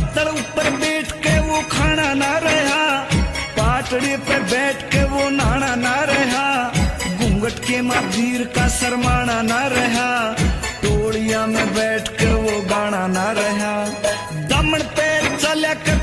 पत्थर ऊपर बैठ के वो खाना ना रहा, पाटड़ी पे बैठ के वो नहाना ना रहा, घूंघट के माधीर का शरमाना ना रहा, टोलिया में बैठ कर वो गाना ना रहा। दमन पे चला कर